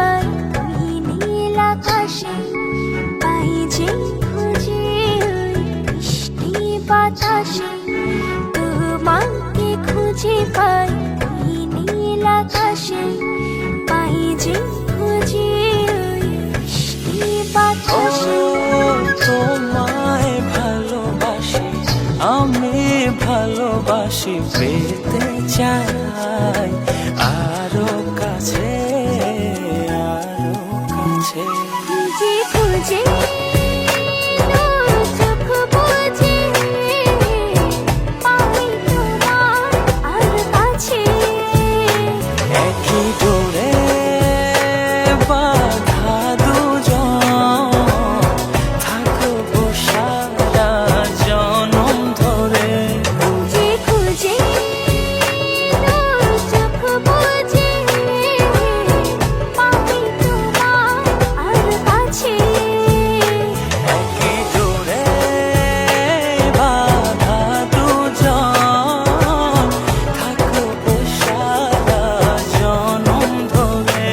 পাই ওই নীল আকাশে, পাই যে খুঁজে ওই মিষ্টি বাতাসে, তোমাকে খুঁজে পাই ওই নীল আকাশে, পাই যে খুঁজে ওই মিষ্টি বাতাসে। তোমায় ভালোবাসি, আমি ভালোবাসি, পেতে চাই আরো কাছে, আরো কাছে। খুঁজে খুঁজে চোখ বুজে পাই তোমার আর কাছে, একই ডোরে বাঁধা দুজন, থাকবো সারা জনম ধরে। খুঁজে খুঁজে চোখ বুজে পাই তোমার আর কাছে, একই ডোরে বাঁধা দুজন, থাকবো সারা জনম ধরে।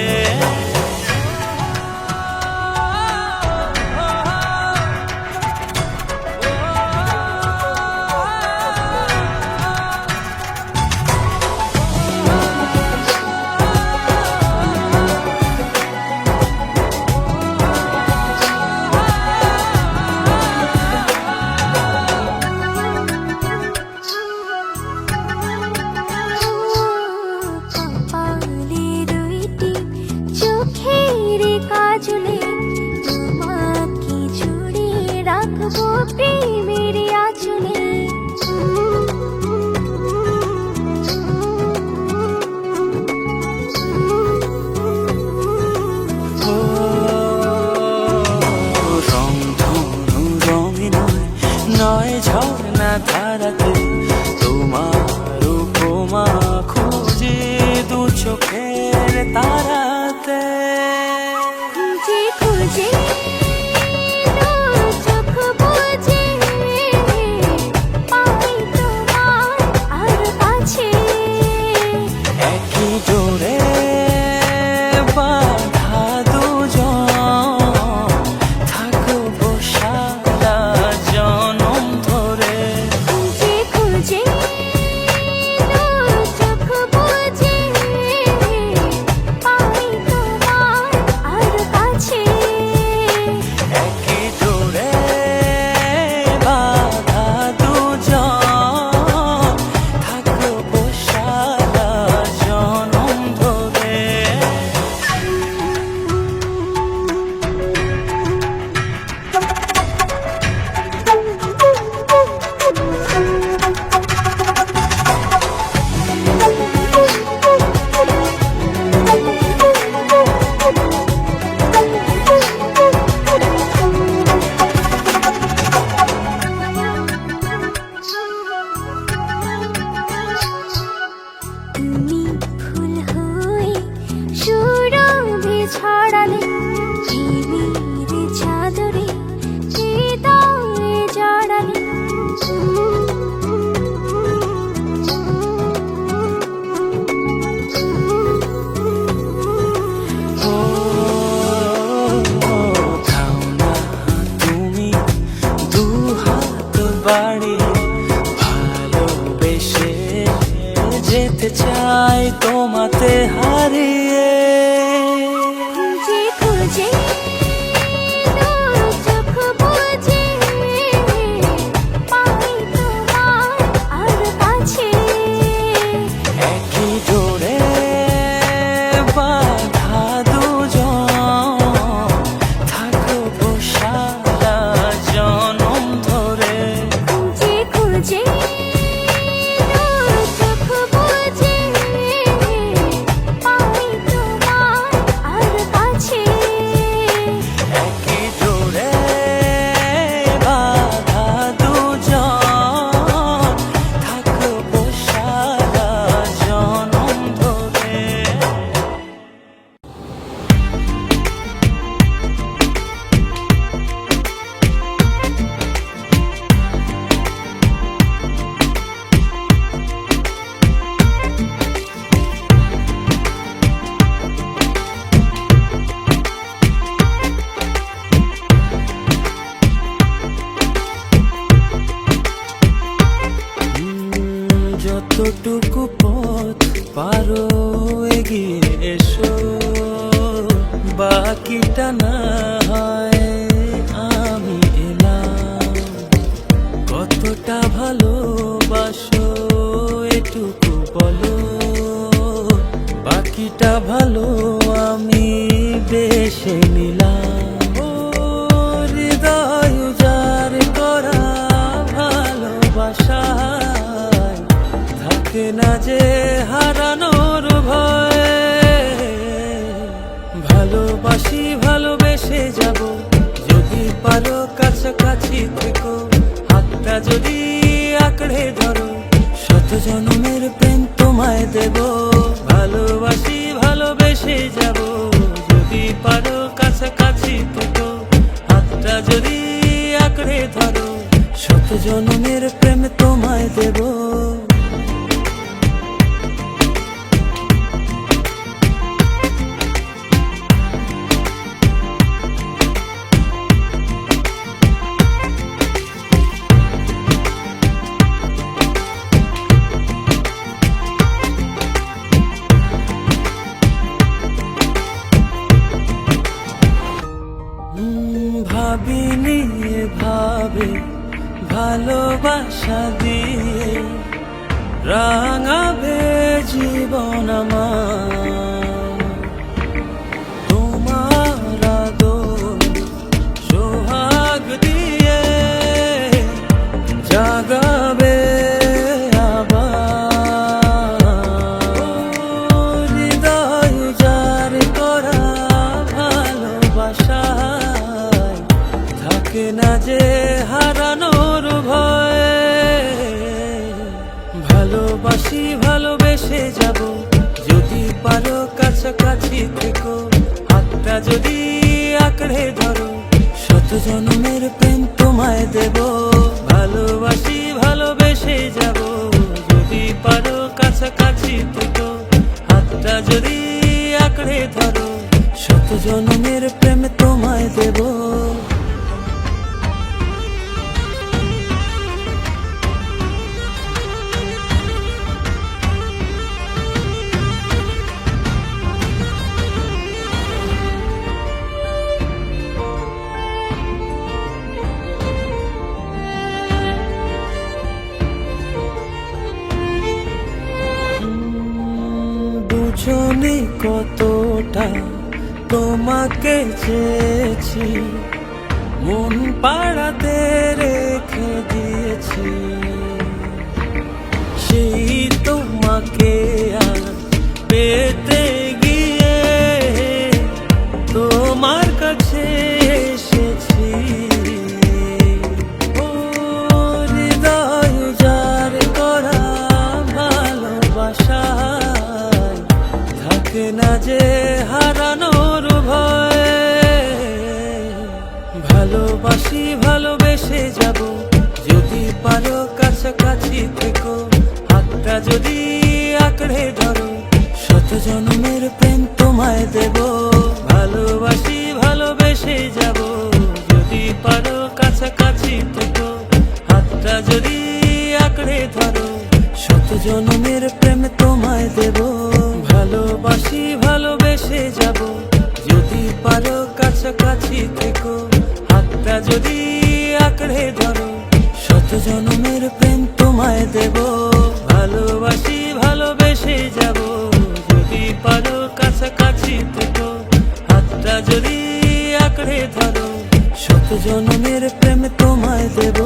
কপালে দুইটি চোখের কাজলে, তোমাকে জুড়ে রাখবো প্রেমের আঁচলে। ও রংধনু রঙে নয়, নয় ঝর্ণা ধারাতে, তোমার উপমা খুঁজে দু চোখের তারাতে। খুঁজে খুঁজে চোখ বুজে পাই তোমার আর কাছে, একই ডোরে বাঁধা দুজন, থাকবো সারা জনম ধরে। খুঁজে খুঁজে চোখ বুজে পাই তোমার আর কাছে, একই ডোরে বাঁধা দুজন, থাকবো সারা জনম ধরে। তুমি ফুল হয়ে সুরভি ছড়ালে, প্রেমের চাদরে হৃদয়ে জড়ালে, ও থাও না তুমি দু হাত বাড়িয়ে, ভালোবেসে যেতে চাই তোমাতে হারিয়ে। খুঁজে খুঁজে বাকিটা না হয় আমি এলাম। কতটা ভালোবাসো এটুকু বলো, বাকিটা ভালো আমি বেশে নিলাম। ও হৃদয় উজাড় করা ভালোবাসায় থাকে না যে হারানোর ভয়। ভালোবাসি ভালোবেসে যাব, যদি পারো কাছাকাছি থেকো, হাতটা যদি আঁকড়ে ধরো, শত জন্মের প্রেম তোমায় দেব। ভালোবাসি ভালোবেসে যাব, যদি পারো কাছাকাছি থেকো, হাতটা যদি আঁকড়ে ধরো, শত জন্মের প্রেম তোমায় দেব। ভাবিনি ভাবে ভালোবাসা দিয়ে রাঙাবে জীবন আমার। তোমার আদর সোহাগ দিয়ে জাগাবে আবার। হৃদয় উজাড় করা ভালোবাসা থাকে না যে হারানোর ভয়। ভালোবাসি ভালোবেসে যাব, যদি পারো কাছাকাছি থেকো, হাতটা যদি আঁকড়ে ধরো, শত জন্মের প্রেম তোমায় দেব। ভালোবাসি ভালোবেসে যাব, যদি পারো কাছাকাছি থেকো, হাতটা যদি আঁকড়ে ধরো, শত জন্মের প্রেম তোমায় দেব। বুঝনি কতটা তোমাকে চেয়েছি, মন পাড়াতে রেখে দিয়েছি। সেই তোমাকে আর পেতে গিয়ে তোমার কাছে এসেছি। ও হৃদয় উজাড় করা ভালোবাসা থাকে না যে হারানোর ভয়। ভালোবাসি ভালোবেসে যাব, যদি পারো কাছাকাছি থেকো, হাতটা যদি আঁকড়ে ধরো, শত জন্মের প্রেম তোমায় দেব। ভালোবাসি ভালোবেসে যাব, যদি পারো কাছাকাছি থেকো, হাতটা যদি আঁকড়ে ধরো, শত জন্মের প্রেম তোমায় দেব। ভালোবাসি ভালোবেসে যাব, যদি পারো কাছাকাছি থেকো, হাতটা যদি আঁকড়ে ধরো, শত জন্মের প্রেম তোমায় দেব। ভালোবাসি ভালোবেসে যাব, যদি পারো কাছাকাছি থেকো, হাতটা যদি আঁকড়ে ধরো, শত জন্মের প্রেম তোমায় দেব।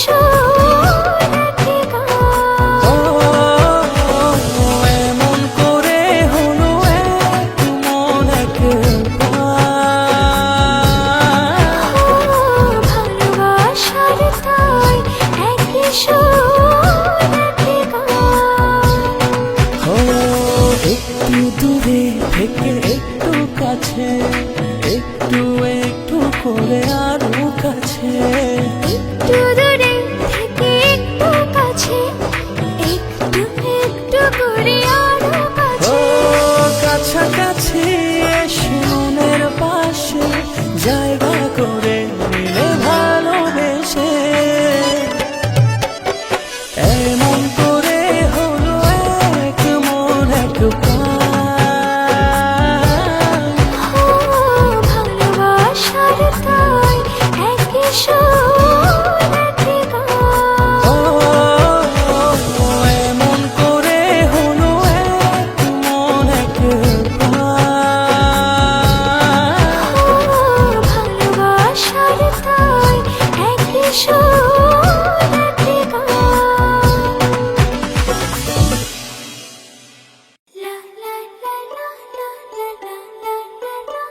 সুর একই গান। এমন করে হলো এক মন এক প্রাণ। ভালোবাসার তাই একই সুর একই গান। একটু দূরে থেকে একটু কাছে, একটু একটু করে আরো কাছে। একটু দূরে থেকে একটু কাছে, একটু একটু করে আরো কাছে। কাছাকাছি এসে মনের পাশে জায়গা করে নিলে ভালোবেসে। এমন করে হলো এক মন এক প্রাণ। ভালোবাসার তাই একই সুর একই গান। এমন করে হলো এক মন এক প্রাণ। ভালোবাসার তাই একই সুর একই গান। লা লা লা লা লা লা লা লা লা।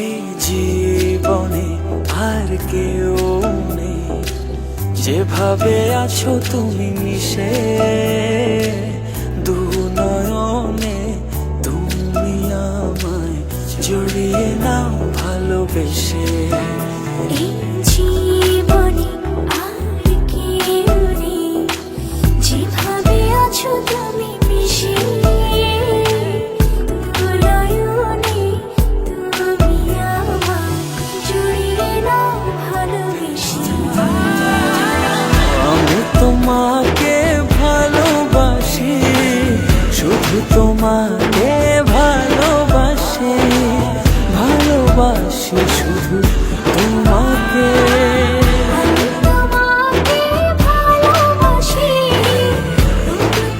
এই জীবনে আর কেউ নেই, যেভাবে আছো তুমি মিশে। দু নয়নে তুমি আমায় জড়িয়ে নাও ভালোবেসে। এই জীবনে আর কেউ নেই, যেভাবে আছো তুমি মিশে। দু নয়নে তুমি আমায় জড়িয়ে নাও ভালোবেসে। আমি তোমাকে ভালোবাসি, শুধু তোমাকে ভালোবাসি, ভালোবাসি শুধু তোমাকে। আমি তোমাকে ভালোবাসি,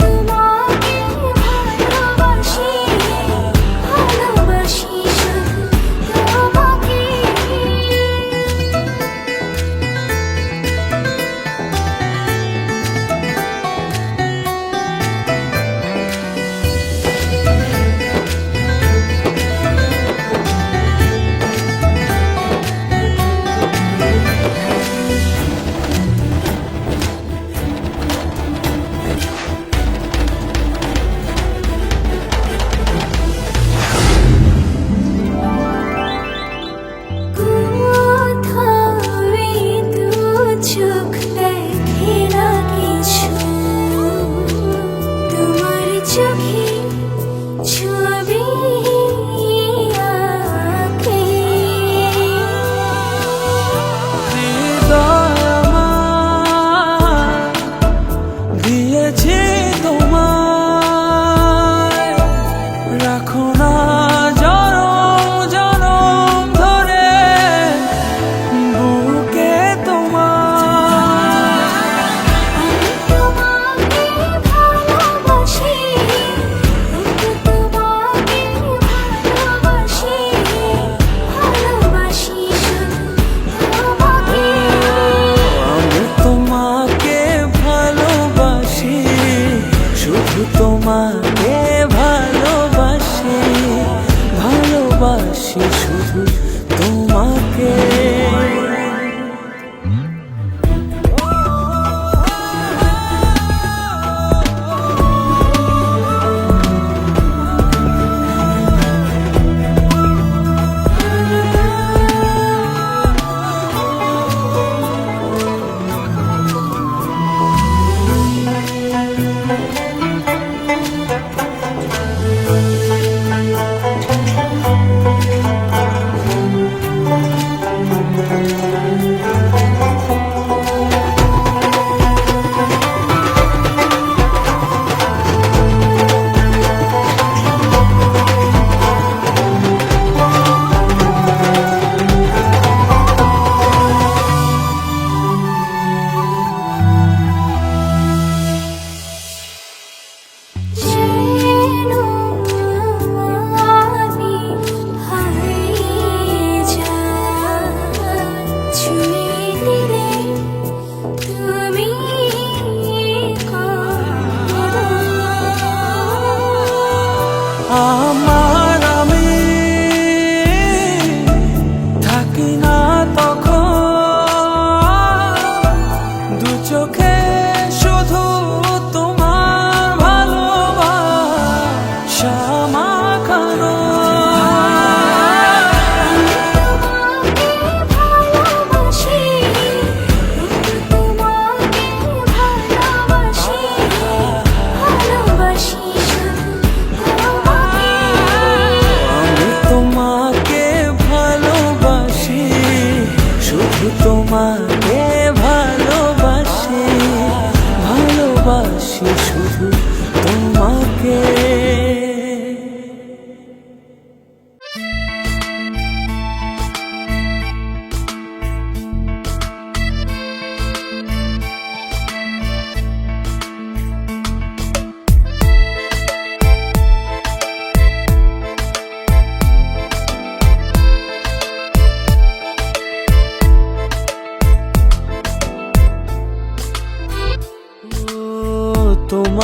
তোমাকে ভালোবাসি, ভালোবাসি শুধু তোমাকে।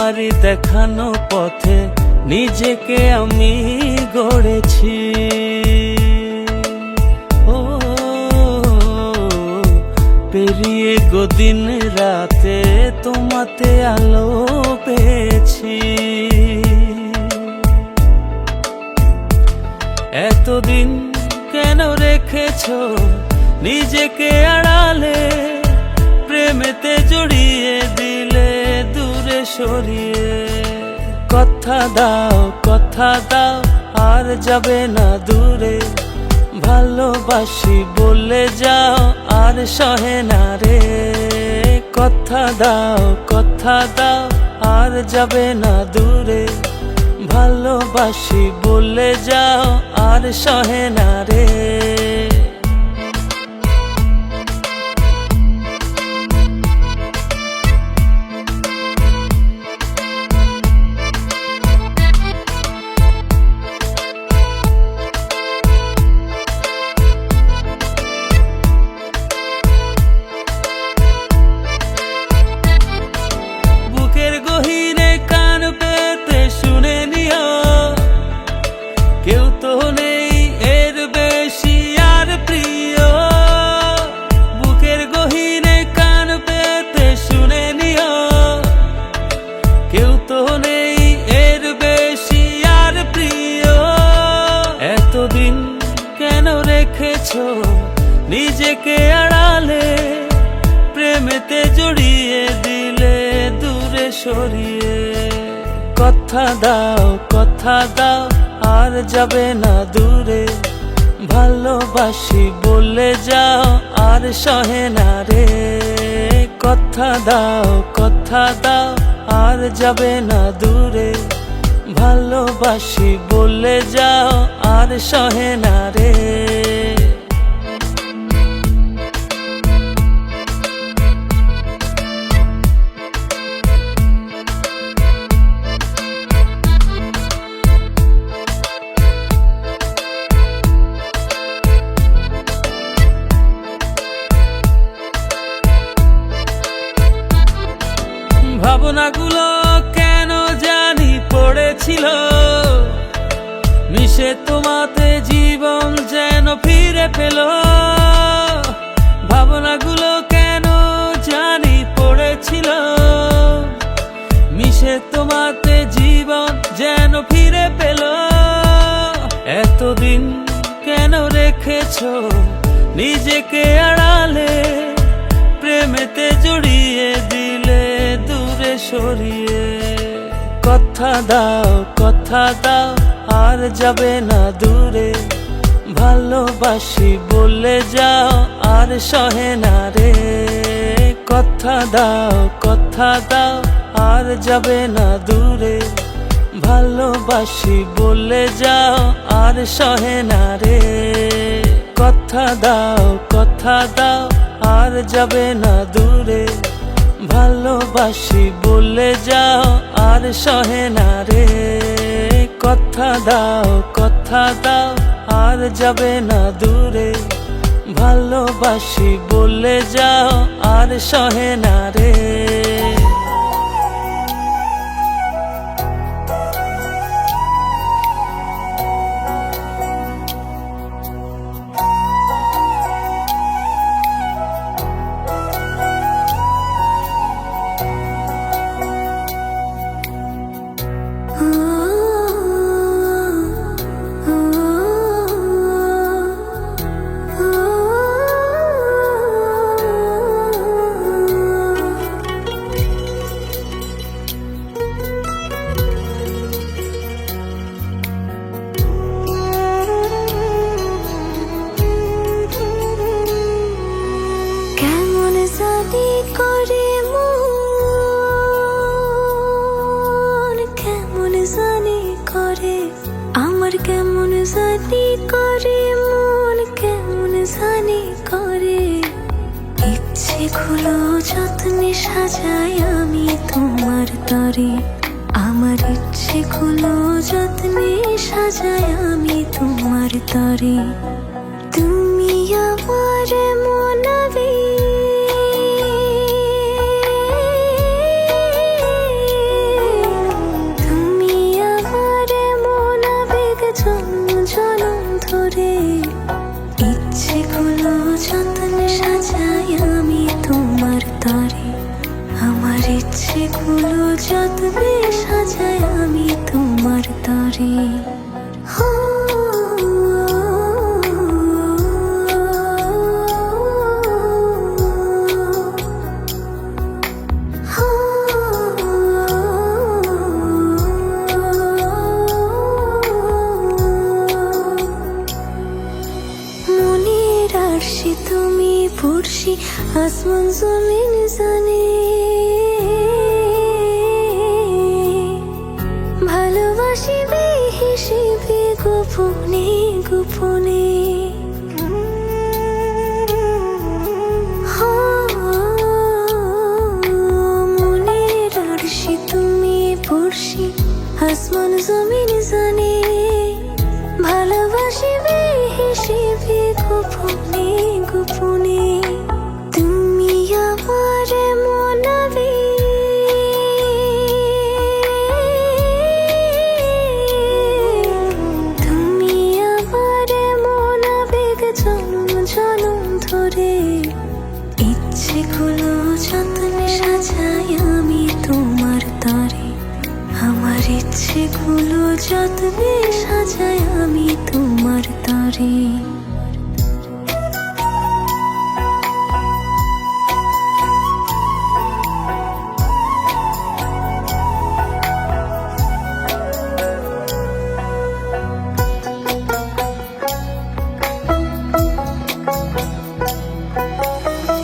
তোমারই দেখানো পথে নিজেকে আমি গড়েছি। ও পেরিয়ে গো দিন রাতে তোমাতে আলো পেয়েছি। এতদিন কেন রেখেছো নিজেকে আড়ালে, প্রেমেতে জড়িয়ে দিলে দূরে সরিয়ে। কথা দাও আর যাবে না দূরে, ভালোবাসি বলে যাও আর সহে না রে। কথা দাও আর যাবে না দূরে, ভালোবাসি বলে যাও আর সহে না রে। বুকের গহীনে কান পেতে শুনে নিও, কেউ তো নেই এর বেশি আর প্রিয়। বুকের গহীনে কান পেতে শুনে নিও, কেউ তো নেই এর বেশি আর প্রিয়। এতদিন কেন রেখেছো নিজেকে আড়ালে, প্রেমেতে জড়িয়ে দিলে দূরে সরিয়ে। কথা দাও আর যাবে না দূরে, ভালোবাসি বলে যাও আর সহে না রে। কথা দাও আর যাবে না দূরে, ভালোবাসি বলে যাও আর সহে না রে। ভাবনাগুলো কেন জানি পড়েছিল, মিশে তোমাতে জীবন যেন ফিরে পেল। ভাবনাগুলো কেন জানি পড়েছিল, মিশে তোমাতে জীবন যেন ফিরে পেল। এতদিন কেন রেখেছো নিজেকে আড়ালে, প্রেমেতে জড়িয়ে দিলে দূরে সরিয়ে। কথা দাও আর যাবে না দূরে, ভালোবাসি বলে যাও আর সহে না রে। কথা দাও আর যাবে না দূরে, ভালোবাসি বলে যাও আর সহে না রে। কথা দাও আর যাবে না দূরে, ভালোবাসি বলে যাও আর সহে না রে। কথা দাও আর যাবে না দূরে, ভালোবাসি বলে যাও আর সহে না রে। আমার কেমন জানি করে মন, কেমন জানি করে। ইচ্ছেগুলো যত্নে সাজাই আমি তোমার তরে, আমার ইচ্ছেগুলো যত্নে সাজাই আমি তোমার তরে। তুমি আমার মনাবে ইচ্ছেগুলো যত্নে সাজাই আমি তোমার তরে। হো মনের আরশি তুমি পড়শি আসমান জমিন জানে, ভালোবাসি বেহিসেবে গোপনে গোপনে। মনের আরশি তুমি পড়শি আসমান জমিন জানে, ভালোবাসি বেহিসেবে গোপনে গোপনে। তুমি আমার মনাবে, তুমি আমার মনাবেগ জনম জনম ধরে। ইচ্ছেগুলো যত্নে সাজাই আমি তোমার তরে, আমার ইচ্ছেগুলো যত্নে সাজাই আমি তোমার তরে।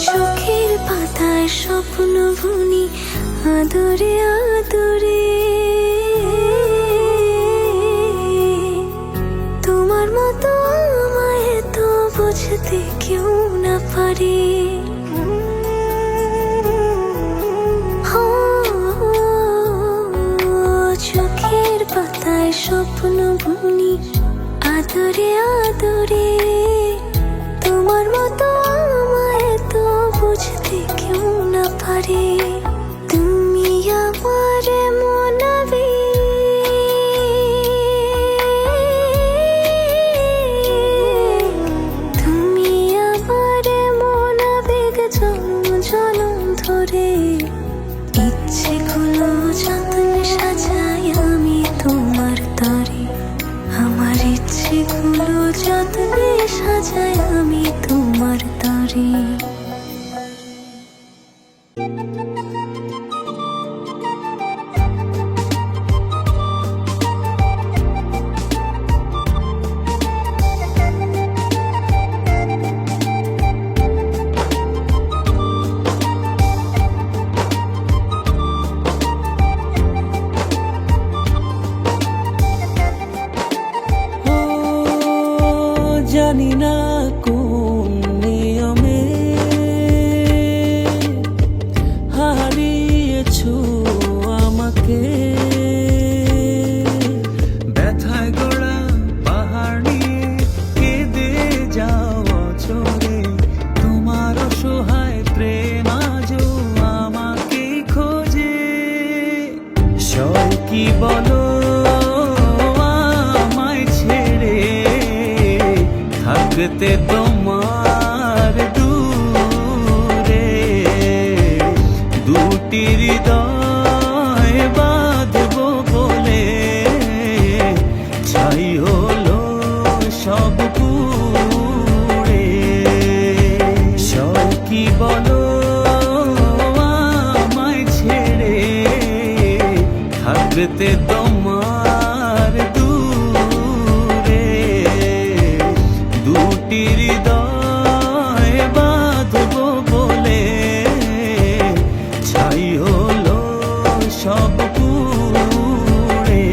চোখের পাতায় স্বপ্ন বুনি আদরে আদরে, তোমার মতো আমায় তো বুঝতে কেউ না পারে। চোখের পাতায় স্বপ্ন বুনি আদরে আদরে, তোমার মতো আমায় তো বুঝতে কেউ না পারে। তুমি আমার মনাবে, তুমি আমার মনাবেগ জনম জনম ধরে। ইচ্ছেগুলো যত্নে সাজাই আমি তোমার তরে, আমার ইচ্ছেগুলো যত্নে সাজাই আমি তোমার তরে। জানি না কোন নিয়মে হারিয়েছো আমাকে, ব্যথায় গড়া পাহাড় নিয়ে কেঁদে যাও অচরে। তোমার অসহায় প্রেম আজও আমাকে খোঁজে। সয় কি বলো আমায় ছেড়ে থাকতে তোমার দূরে, দুটি হৃদয় বাঁধবো বলে ছাই হলো সব পুড়ে। সব কি বলো আমায় ছেড়ে থাকতে তোমার দূরে, দুটি হৃদয় বাঁধবো বলে ছাই হলো সব পুড়ে।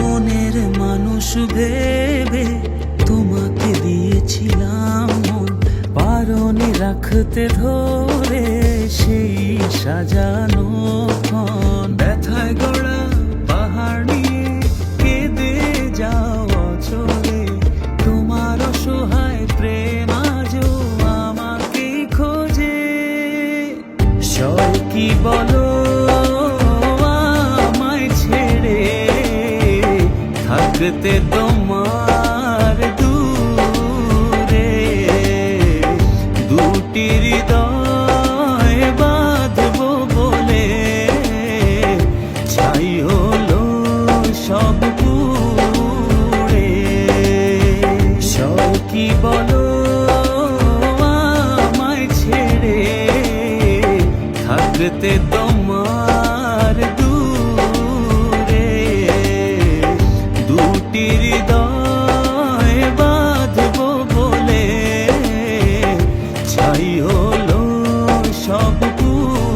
মনের মানুষ ভেবে তোমাকে দিয়েছিলাম মন, পারনি রাখতে ধরে সেই সাজানো ক্ষণ। ব্যথায় গড়া থাকতে তোমার দূরে দুটি হৃদয় বাঁধবো বলে ছাই হলো সব পুড়ে কি বলো আমায় ছেড়ে থাকতে তোমার দূরে দুটি হৃদয় বাঁধবো বলে ছাই হলো সব পুড়ে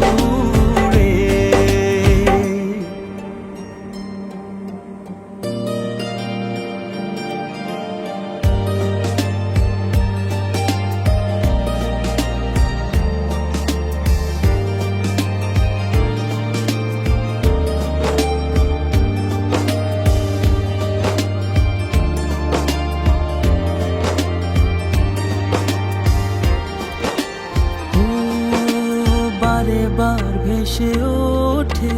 বার ভেসে ওঠে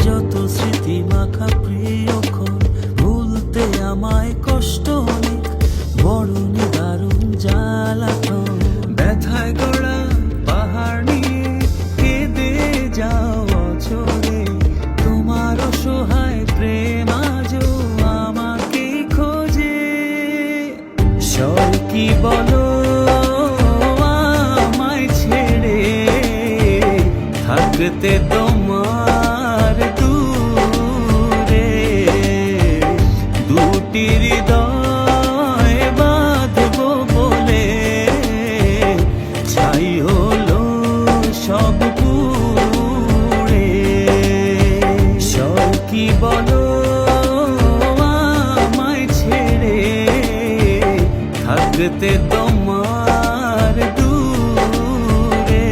যত স্মৃতি মাখা প্রিয়ক্ষণ ভুলতে আমায় কষ্ট অনেক বড় নিদারুণ জ্বালাতন ব্যথায় গড়া পাহাড় নিয়ে কেঁদে যাও অঝরে তোমার অসহায় প্রেম আজও আমাকে খোঁজে কি বলো থাকতে তোমার দূরে দুটি হৃদয় বাঁধবো বলে ছাই হলো সব পুড়ে কি বলো আমায় ছেড়ে থাকতে তোমার দূরে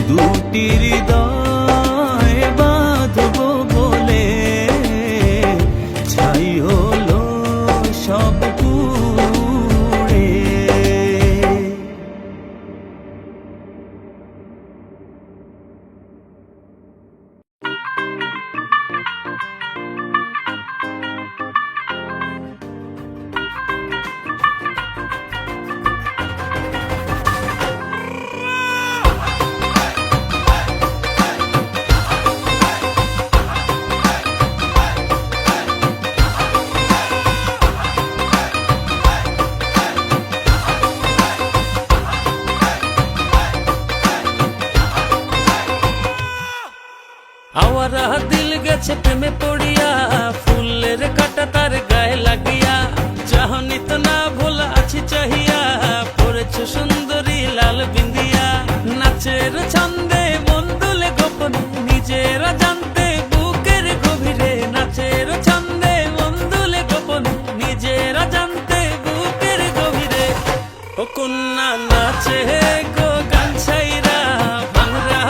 দুটি হৃদয় বাঁধবো বলে ছাই হলো সব পুড়ে আওয়ারা দিল গেছে প্রেমে পড়িয়া ফুলের কাটা তার গায়ে লাগিয়া চাহনি তো না ভোলা আছি চাহিয়া পড়েছ সুন্দরী লাল বিন্দিয়া নাচের ছন্দে মন দুলে গোপনে নিজেরা জানতে বুকের গভীরে নাচের ছন্দে মন দুলে গোপনে নিজেরা জানতে বুকের গভীরে ও কন্যা নাচে গো গান ছাইরা ভাঙরা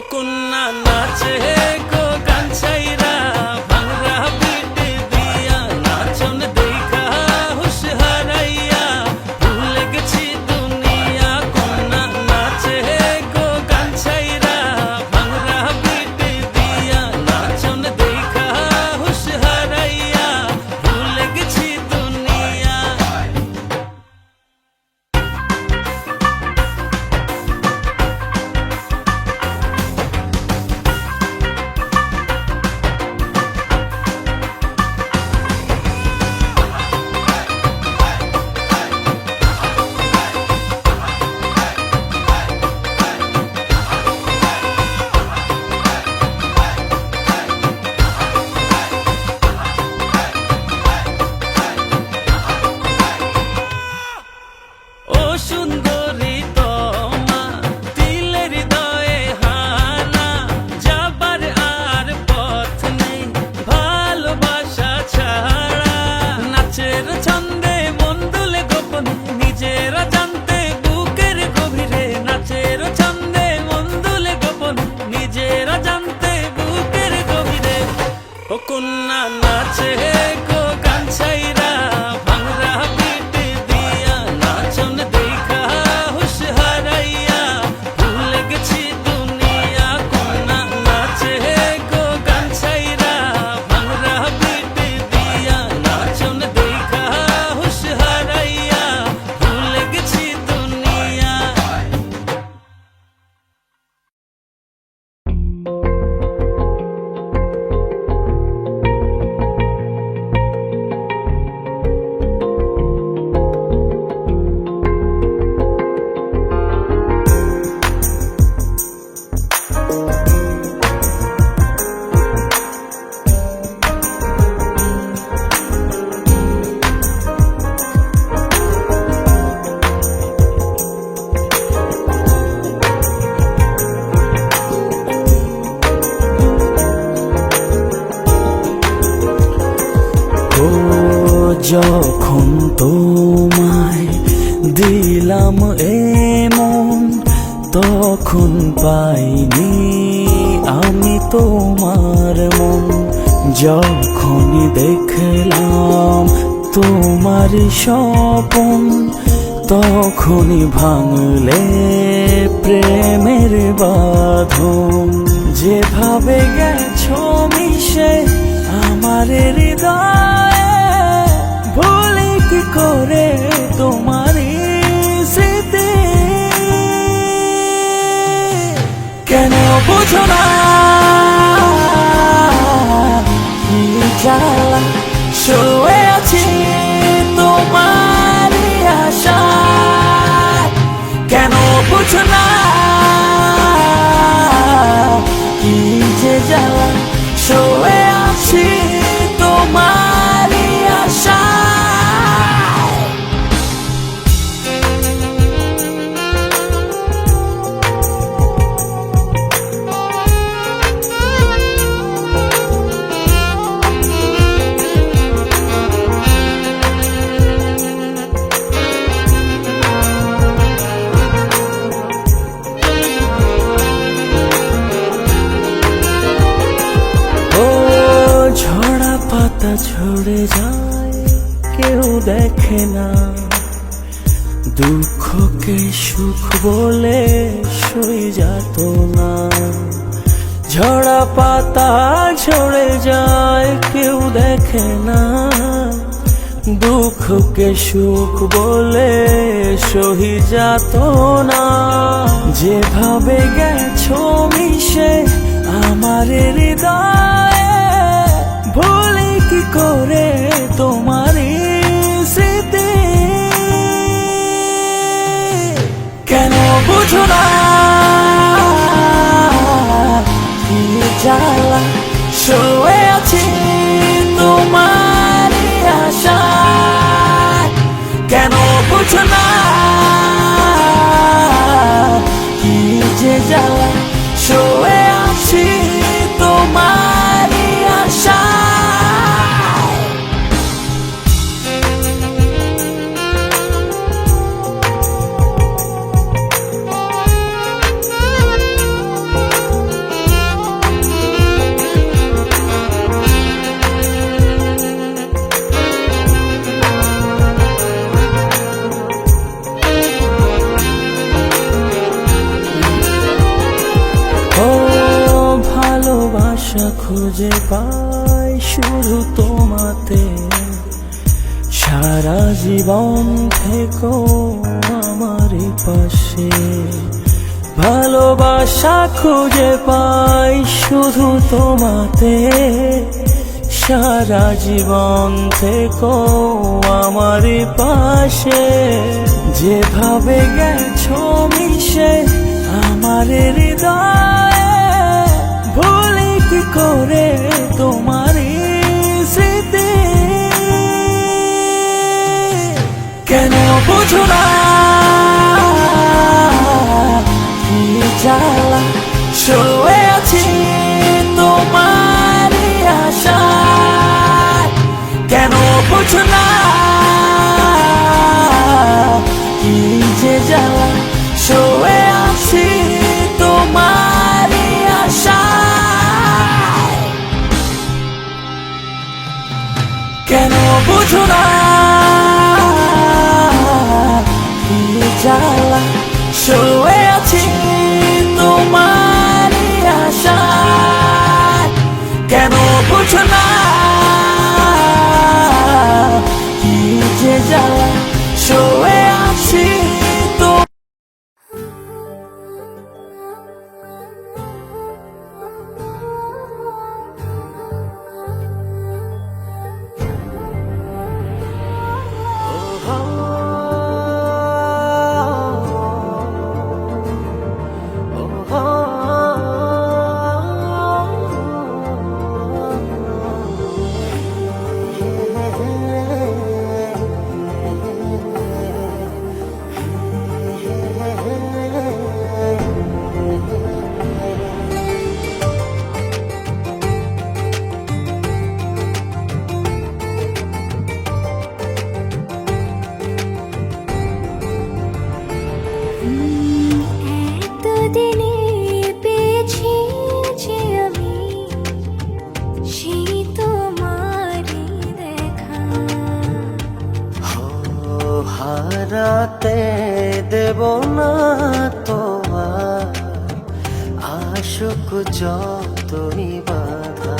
কন্যা নাচে গো গান ছাইরা ভাঙরা পিট দিয়া নাচন দেখা হুশ হারাইয়া ভুলে গেছি দুনিয়া কন্যা নাচে গো গান ছাইরা ভাঙরা পিট দিয়া নাচন দেখা হুশ হারাইয়া ভুলে গেছি যখন তোমায় দিলাম এমন, তখন পাইনি আমি তোমার মন। যখনই দেখলাম তোমার স্বপন, তখনই ভাঙলে প্রেমের বাঁধন। যেভাবে গেছো মিশে আমার হৃদয়ে, ভুলি কি করে তোমার স্মৃতি। কেন বুঝো না কি জ্বালা, শুয়ে আছি তোমার আশায়। কেন বুঝো না কি যে জ্বালা, শুয়ে আছি তোমার আশায়। ঝরা পাতা ঝরে যায়, কেউ দেখে না। দুঃখকে সুখ বলে সই যেত না। ঝরা পাতা ঝরে যায়, কেউ দেখে না। দুঃখকে সুখ বলে সহি যেত না। যেভাবে গেছো মিশে আমার হৃদয়ে, ভুলি কি করে তোমার স্মৃতি। কেন বুঝো না কি জ্বালা, শুয়ে আছি তোমার আশায়। কেন বুঝো না কি যে জ্বালা, শুয়ে আছি তোমার আশায়। ভালোবাসা খুঁজে পাই শুধু তোমাতে, সারা জীবন থেকো আমার পাশে। ভালোবাসা খুঁজে পাই শুধু তোমাতে, সারা জীবন থেকো আমার পাশে। যেভাবে গেছো মিশে আমার হৃদয়ে, ভুলি কি করে তোমার স্মৃতি। কেন বুঝো না কি জ্বালা, শুয়ে আছি তোমার আশায়। কেন বুঝো না কি যে জ্বালা, শুয়ে আছি তোমার আশায়। কেন বুঝো না কি জ্বালা, শুয়ে আছি তোমার আশায়। কেন বুঝো না কি যে জ্বালা, শুয়ে আছি তোমার। যতই বাধা।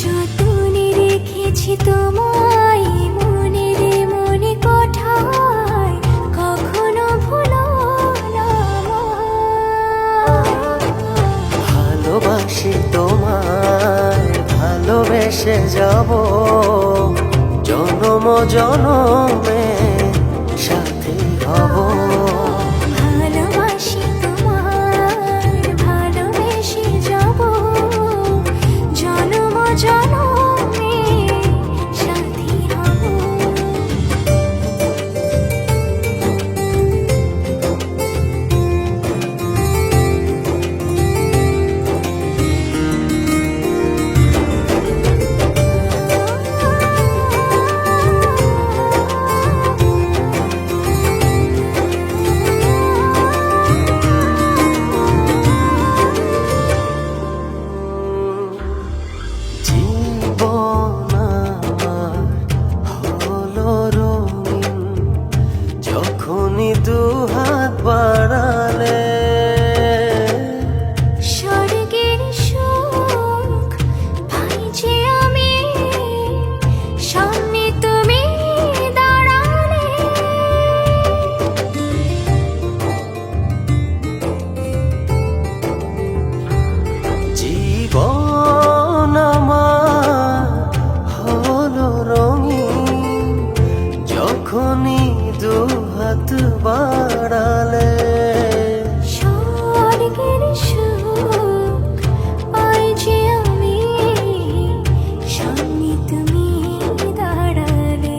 যতনে রেখেছি তোমায় মনের মনে কোঠায়, কখনো ভুলো না আমায়। ভালোবাসি তোমায়, ভালোবেসে যাব জনম জনমে সাথী হব। ভালোবাসি তোমায়, ভালোবেসে যাব জনম জনমে সাথী হব। জীবন আমার হলো রঙিন, যখনই দুহাত বাড়ালে। স্বর্গের সুখ পাই যে আমি, সামনে তুমি দাঁড়ালে। জীবন আমার হলো রঙিন, যখনই দুহাত বাড়ালে। স্বর্গের সুখ পাই যে আমি, সামনে তুমি দাঁড়ালে।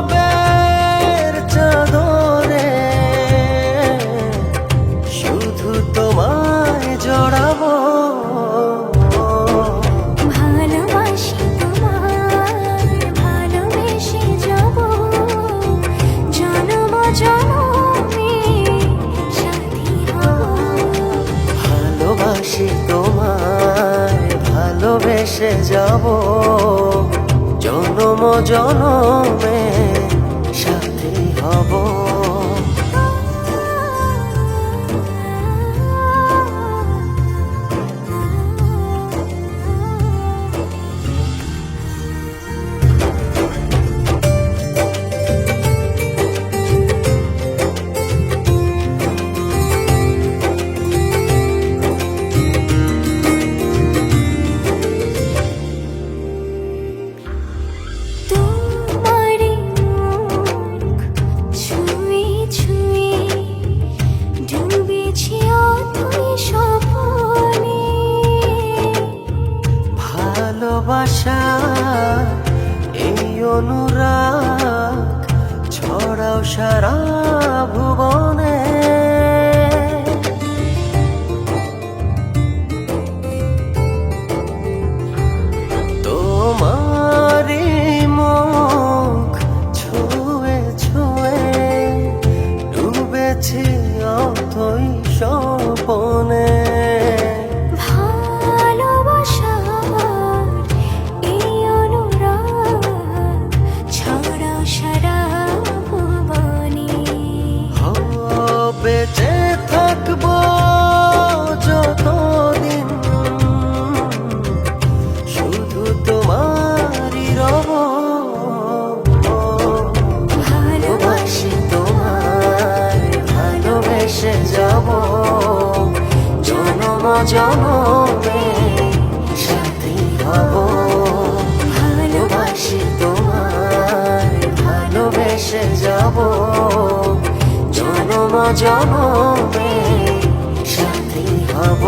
অনুভবের চাদরে শুধু তোমায় জড়াবো। ভালোবাসি তোমায়, ভালোবেসে যাব জনম জনমে সাথী হব। ভালোবাসি তোমায়, ভালোবেসে যাব জনম জনমে সাথী হব। তোমার মুখ ছুঁয়ে ছুঁয়ে ডুবেছি অথই স্বপ্নে। ভালোবাসা এই অনুরাগ ছড়াও সারা ভুবনে। তোমারই মুখ ছুঁয়ে ছুঁয়ে ডুবেছি অথই স্বপনে। ভালোবাসার এই অনুরাগ ছড়াও সারা ভুবনে। বেঁচে থাকবো যতদিন শুধু তোমারই রব। ভালোবাসি তোমায়, ভালোবেসে যাব জনম জনমে সাথী হব। ভালোবাসি তোমায়, ভালোবেসে যাব জনম জনমে সাথী হব।